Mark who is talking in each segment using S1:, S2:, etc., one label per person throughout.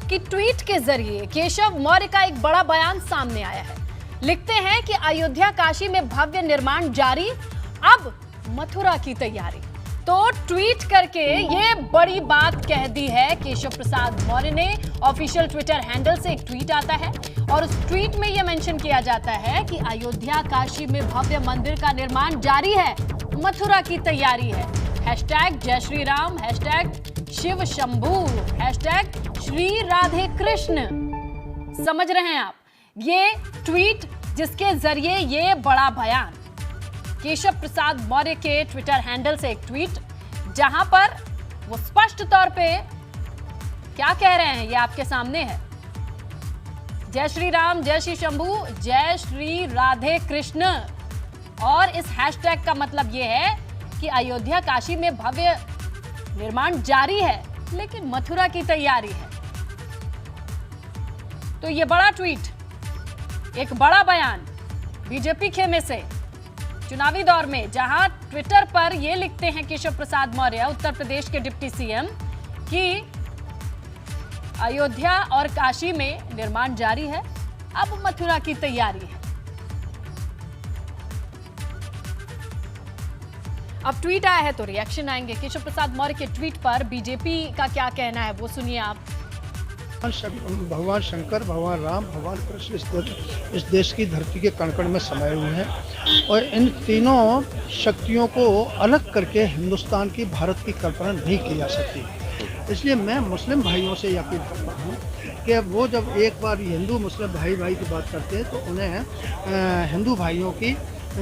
S1: कि ट्वीट के जरिए केशव मौर्य का एक बड़ा बयान सामने आया है। लिखते हैं कि अयोध्या काशी में भव्य निर्माण जारी, अब मथुरा की तैयारी। तो ट्वीट करके ये बड़ी बात कह दी है केशव प्रसाद मौर्य ने। ऑफिशियल ट्विटर हैंडल से एक ट्वीट आता है और उस ट्वीट में यह मेंशन किया जाता है कि अयोध्या काशी में भव्य मंदिर का निर्माण जारी है, मथुरा की तैयारी है। हैशटैग जय श्री राम, हैशटैग शिव शंभू, हैशटैग श्री राधे कृष्ण। समझ रहे हैं आप? ये ट्वीट जिसके जरिए ये बड़ा बयान, केशव प्रसाद मौर्य के ट्विटर हैंडल से एक ट्वीट जहां पर वो स्पष्ट तौर पे क्या कह रहे हैं ये आपके सामने है। जय श्री राम, जय श्री शंभू, जय श्री राधे कृष्ण। और इस हैशटैग का मतलब ये है कि अयोध्या काशी में भव्य निर्माण जारी है, लेकिन मथुरा की तैयारी है। तो ये बड़ा ट्वीट, एक बड़ा बयान बीजेपी खेमे से चुनावी दौर में, जहां ट्विटर पर यह लिखते हैं केशव प्रसाद मौर्य, उत्तर प्रदेश के डिप्टी सीएम, कि अयोध्या और काशी में निर्माण जारी है, अब मथुरा की तैयारी है। अब ट्वीट आया है तो रिएक्शन आएंगे। केशव प्रसाद मौर्य के ट्वीट पर बीजेपी का क्या कहना है वो सुनिए आप।
S2: भगवान शंकर, भगवान राम, भगवान कृष्ण इस देश की धरती के कण कण में समाये हुए हैं और इन तीनों शक्तियों को अलग करके हिंदुस्तान की, भारत की कल्पना नहीं की जा सकती। इसलिए मैं मुस्लिम भाइयों से यह अपील करता हूँ कि वो जब एक बार हिंदू मुस्लिम भाई भाई की बात करते हैं तो उन्हें हिंदू भाइयों की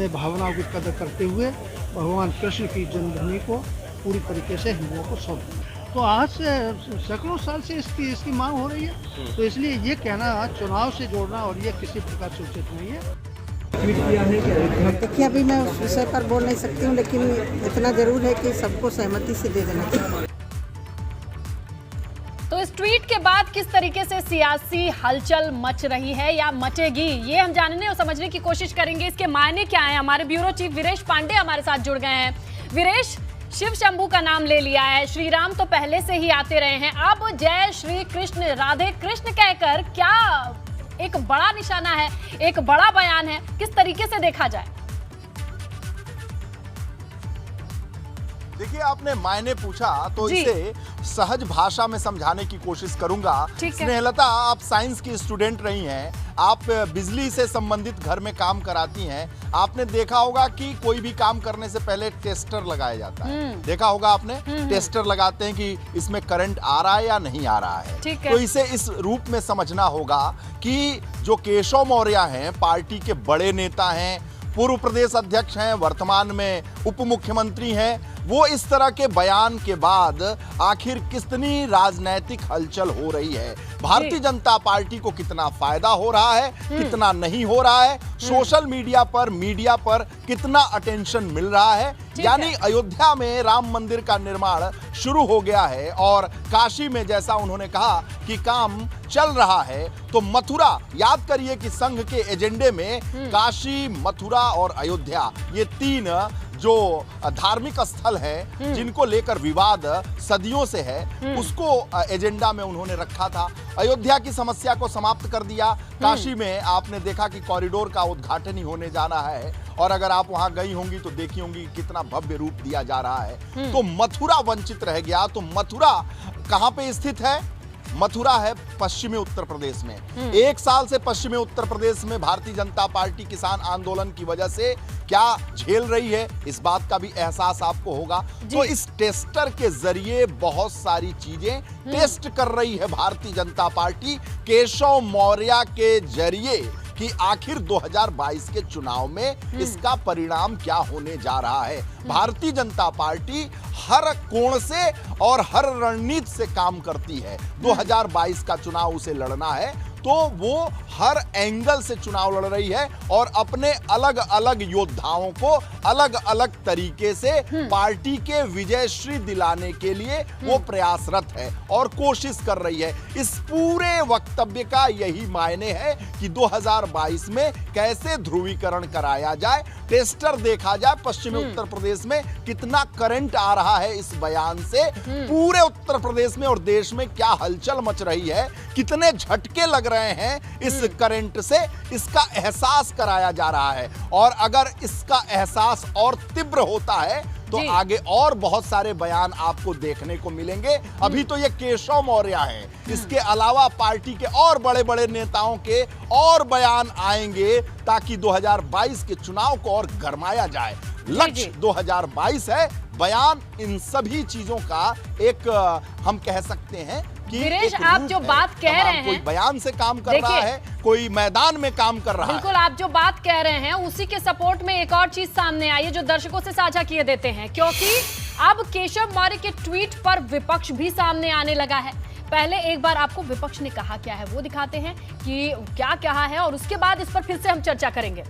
S2: भावनाओं की कदर करते हुए भगवान कृष्ण की जन्मभूमि को पूरी तरीके से हिंदुओं को सौंप दें। तो आज से सैकड़ों साल से इसकी मांग हो रही है, तो इसलिए ये कहना चुनाव से जोड़ना और ये किसी प्रकार से उचित नहीं है।
S3: देखिए, अभी मैं उस विषय पर बोल नहीं सकती हूँ, लेकिन इतना जरूर है कि सबको सहमति से दे देना चाहिए।
S1: तो इस ट्वीट के बाद किस तरीके से सियासी हलचल मच रही है या मचेगी, ये हम जानने और समझने की कोशिश करेंगे। इसके मायने क्या हैं? हमारे ब्यूरो चीफ वीरेश पांडे हमारे साथ जुड़ गए हैं। वीरेश, शिव शंभू का नाम ले लिया है, श्री राम तो पहले से ही आते रहे हैं, अब जय श्री कृष्ण, राधे कृष्ण कहकर क्या एक बड़ा निशाना है, एक बड़ा बयान है, किस तरीके से देखा जाए?
S4: देखिए, आपने मायने पूछा तो इसे सहज भाषा में समझाने की कोशिश करूंगा। स्नेहलता, आप साइंस की स्टूडेंट रही हैं, आप बिजली से संबंधित घर में काम कराती हैं। आपने देखा होगा कि कोई भी काम करने से पहले टेस्टर लगाया जाता है। देखा होगा आपने, टेस्टर लगाते हैं कि इसमें करंट आ रहा है या नहीं आ रहा है। तो इसे इस रूप में समझना होगा कि जो केशव मौर्य हैं, पार्टी के बड़े नेता हैं, पूर्व प्रदेश अध्यक्ष हैं, वर्तमान में उप मुख्यमंत्री हैं, वो इस तरह के बयान के बाद आखिर कितनी राजनीतिक हलचल हो रही है, भारतीय जनता पार्टी को कितना फायदा हो रहा है, कितना नहीं हो रहा है, सोशल मीडिया पर कितना अटेंशन मिल रहा है। यानी अयोध्या में राम मंदिर का निर्माण शुरू हो गया है और काशी में, जैसा उन्होंने कहा कि काम चल रहा है, तो मथुरा, याद करिए कि संघ के एजेंडे में काशी, मथुरा और अयोध्या, ये तीन जो धार्मिक स्थल है जिनको लेकर विवाद सदियों से है, उसको एजेंडा में उन्होंने रखा था। अयोध्या की समस्या को समाप्त कर दिया। काशी में आपने देखा कि कॉरिडोर का उद्घाटन ही होने जाना है और अगर आप वहां गई होंगी तो देखी होंगी कितना भव्य रूप दिया जा रहा है। तो मथुरा वंचित रह गया। तो मथुरा कहां पे स्थित है? मथुरा है पश्चिमी उत्तर प्रदेश में। एक साल से पश्चिमी उत्तर प्रदेश में भारतीय जनता पार्टी किसान आंदोलन की वजह से क्या झेल रही है, इस बात का भी एहसास आपको होगा। तो इस टेस्टर के जरिए बहुत सारी चीजें टेस्ट कर रही है भारतीय जनता पार्टी केशव मौर्य के जरिए कि आखिर 2022 के चुनाव में इसका परिणाम क्या होने जा रहा है। भारतीय जनता पार्टी हर कोण से और हर रणनीति से काम करती है। 2022 का चुनाव उसे लड़ना है तो वो हर एंगल से चुनाव लड़ रही है और अपने अलग अलग योद्धाओं को अलग अलग तरीके से पार्टी के विजयश्री दिलाने के लिए वो प्रयासरत है और कोशिश कर रही है। इस पूरे वक्तव्य का यही मायने है कि 2022 में कैसे ध्रुवीकरण कराया जाए, टेस्टर देखा जाए पश्चिमी उत्तर प्रदेश में कितना करंट आ रहा है इस बयान से, पूरे उत्तर प्रदेश में और देश में क्या हलचल मच रही है, कितने झटके लग रहे हैं इस करंट से, इसका एहसास कराया जा रहा है। और अगर इसका एहसास और तीव्र होता है तो आगे और बहुत सारे बयान आपको देखने को मिलेंगे। अभी तो ये केशव मौर्य है, इसके अलावा पार्टी के और बड़े बड़े नेताओं के और बयान आएंगे ताकि 2022 के चुनाव को और गरमाया जाए। लक्ष्य 2022 है, बयान इन सभी चीजों का एक हम कह सकते हैं कि
S1: वीरेश, आप जो बात कह रहे हैं,
S4: कोई बयान से काम कर रहा है, कोई मैदान में काम कर रहा है।
S1: बिल्कुल, आप जो बात कह रहे हैं उसी के सपोर्ट में एक और चीज सामने आई है जो दर्शकों से साझा किए देते हैं, क्योंकि अब केशव मौर्य के ट्वीट पर विपक्ष भी सामने आने लगा है। पहले एक बार आपको विपक्ष ने कहा क्या है वो दिखाते हैं कि क्या कहा है, और उसके बाद इस पर फिर से हम चर्चा करेंगे।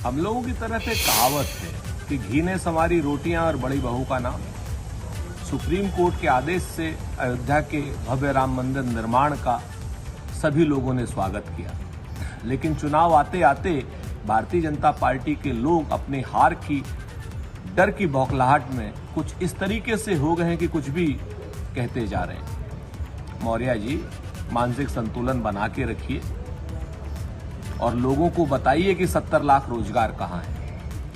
S5: हम लोगों की तरफ एक कहावत है कि घी ने संवारी रोटियां और बड़ी बहू का नाम। सुप्रीम कोर्ट के आदेश से अयोध्या के भव्य राम मंदिर निर्माण का सभी लोगों ने स्वागत किया, लेकिन चुनाव आते आते भारतीय जनता पार्टी के लोग अपने हार की डर की बौखलाहट में कुछ इस तरीके से हो गए हैं कि कुछ भी कहते जा रहे हैं। मौर्य जी, मानसिक संतुलन बना के रखिए और लोगों को बताइए कि 70 लाख रोजगार कहाँ है।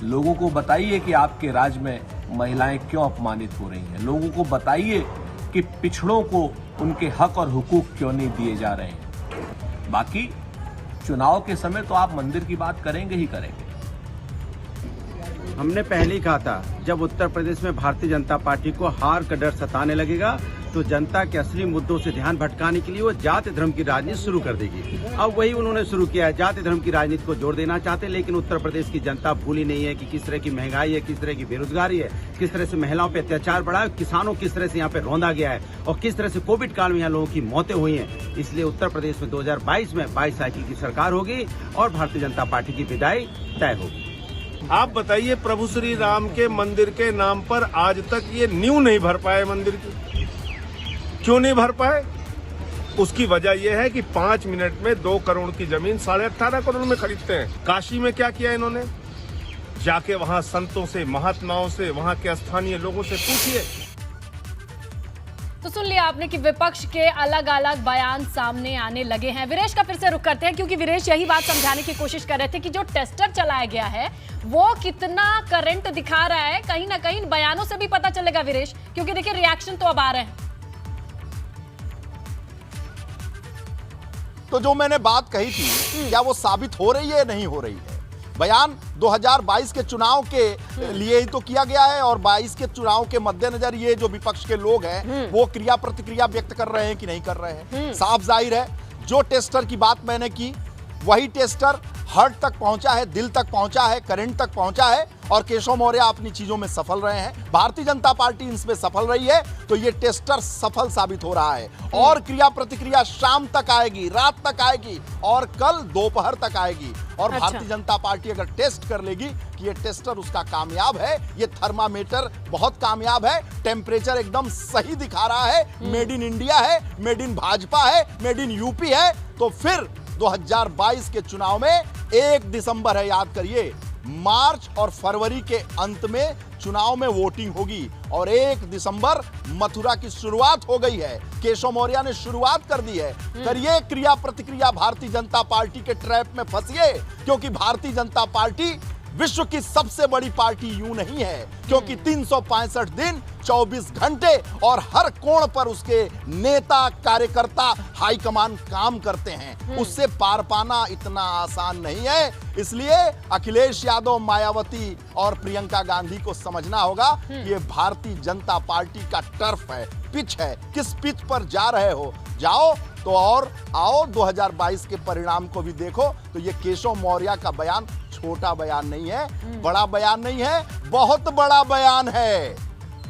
S5: लोगों को बताइए कि आपके राज्य में महिलाएं क्यों अपमानित हो रही हैं। लोगों को बताइए कि पिछड़ों को उनके हक और हुकूक क्यों नहीं दिए जा रहे हैं। बाकी चुनाव के समय तो आप मंदिर की बात करेंगे ही करेंगे।
S6: हमने पहले ही कहा था, जब उत्तर प्रदेश में भारतीय जनता पार्टी को हार का डर सताने लगेगा तो जनता के असली मुद्दों से ध्यान भटकाने के लिए वो जाति धर्म की राजनीति शुरू कर देगी। अब वही उन्होंने शुरू किया है, जाति धर्म की राजनीति को जोड़ देना चाहते हैं। लेकिन उत्तर प्रदेश की जनता भूली नहीं है कि किस तरह की महंगाई है, किस तरह की बेरोजगारी है, किस तरह से महिलाओं पे अत्याचार बढ़ा है, किसानों किस तरह से यहाँ पे रौंदा गया है और किस तरह से कोविड काल में यहाँ लोगों की मौतें हुई हैं। इसलिए उत्तर प्रदेश में 2022 में 22 साइकिल की सरकार होगी और भारतीय जनता पार्टी की विदाई तय होगी।
S7: आप बताइए, प्रभु श्री राम के मंदिर के नाम पर आज तक ये नींव नहीं भर पाए मंदिर की। क्यों नहीं भर पाए? उसकी वजह यह है कि 5 मिनट में 2 करोड़ की जमीन 18.5 करोड़ में खरीदते हैं। काशी में क्या किया इन्होंने? जाके वहां संतों से, महात्माओं से, वहां के स्थानीय लोगों से पूछिए।
S1: तो सुन लिया आपने कि विपक्ष के अलग अलग बयान सामने आने लगे हैं। वीरेश का फिर से रुख करते हैं, क्योंकि वीरेश यही बात समझाने की कोशिश कर रहे थे कि जो टेस्टर चलाया गया है वो कितना करंट दिखा रहा है। कहीं ना कहीं बयानों से भी पता चलेगा वीरेश, क्योंकि देखिए रिएक्शन तो अब आ रहे हैं।
S4: तो जो मैंने बात कही थी, क्या वो साबित हो रही है या नहीं हो रही है? बयान 2022 के चुनाव के लिए ही तो किया गया है और 22 के चुनाव के मद्देनजर ये जो विपक्ष के लोग हैं वो क्रिया प्रतिक्रिया व्यक्त कर रहे हैं कि नहीं कर रहे हैं। साफ जाहिर है, जो टेस्टर की बात मैंने की वही टेस्टर हार्ट तक पहुंचा है, दिल तक पहुंचा है, करंट तक पहुंचा है और केशव मौर्य अपनी चीजों में सफल रहे हैं। भारतीय जनता पार्टी इसमें सफल रही है, तो ये टेस्टर सफल साबित हो रहा है। और क्रिया प्रतिक्रिया शाम तक आएगी, रात तक आएगी और कल दोपहर तक आएगी। और भारतीय जनता पार्टी अगर टेस्ट कर लेगी कि ये टेस्टर उसका कामयाब है, ये थर्मामीटर बहुत कामयाब है, टेम्परेचर एकदम सही दिखा रहा है, मेड इन इंडिया है, मेड इन भाजपा है, मेड इन यूपी है, तो फिर 2022 के चुनाव में 1 दिसंबर है, याद करिए, मार्च और फरवरी के अंत में चुनाव में वोटिंग होगी और 1 दिसंबर मथुरा की शुरुआत हो गई है। केशव मौर्य ने शुरुआत कर दी है। करिए क्रिया प्रतिक्रिया, भारतीय जनता पार्टी के ट्रैप में फंसिए, क्योंकि भारतीय जनता पार्टी विश्व की सबसे बड़ी पार्टी यूं नहीं है, क्योंकि 365 दिन 24 घंटे और हर कोण पर उसके नेता, कार्यकर्ता, हाईकमान काम करते हैं। उससे पार पाना इतना आसान नहीं है। इसलिए अखिलेश यादव, मायावती और प्रियंका गांधी को समझना होगा कि ये भारतीय जनता पार्टी का टर्फ है, पिच है। किस पिच पर जा रहे हो, जाओ तो और आओ 2022 के परिणाम को भी देखो। तो ये केशव मौर्य का बयान छोटा बयान नहीं है, बड़ा बयान नहीं है, बहुत बड़ा बयान है।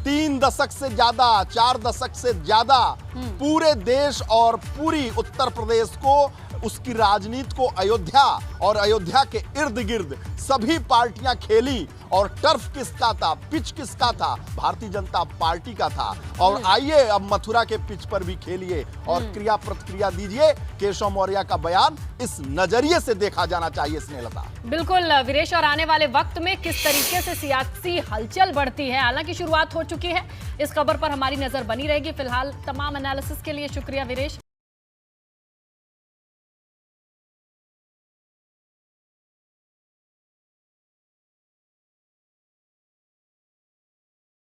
S4: 3 दशक से ज्यादा, 4 दशक से ज्यादा पूरे देश और पूरी उत्तर प्रदेश को, उसकी राजनीति को अयोध्या और अयोध्या के इर्द गिर्द सभी पार्टियां खेली और टर्फ किसका था, पिच किसका था, भारतीय जनता पार्टी का था। और आइए अब मथुरा के पिच पर भी खेलिए और क्रिया प्रतिक्रिया दीजिए। केशव मौर्य का बयान इस नजरिए से देखा जाना चाहिए स्नेहलता।
S1: बिल्कुल वीरेश, और आने वाले वक्त में किस तरीके से सियासी हलचल बढ़ती है, हालांकि शुरुआत हो चुकी है, इस खबर पर हमारी नजर बनी रहेगी। फिलहाल तमाम एनालिसिस के लिए शुक्रिया वीरेश।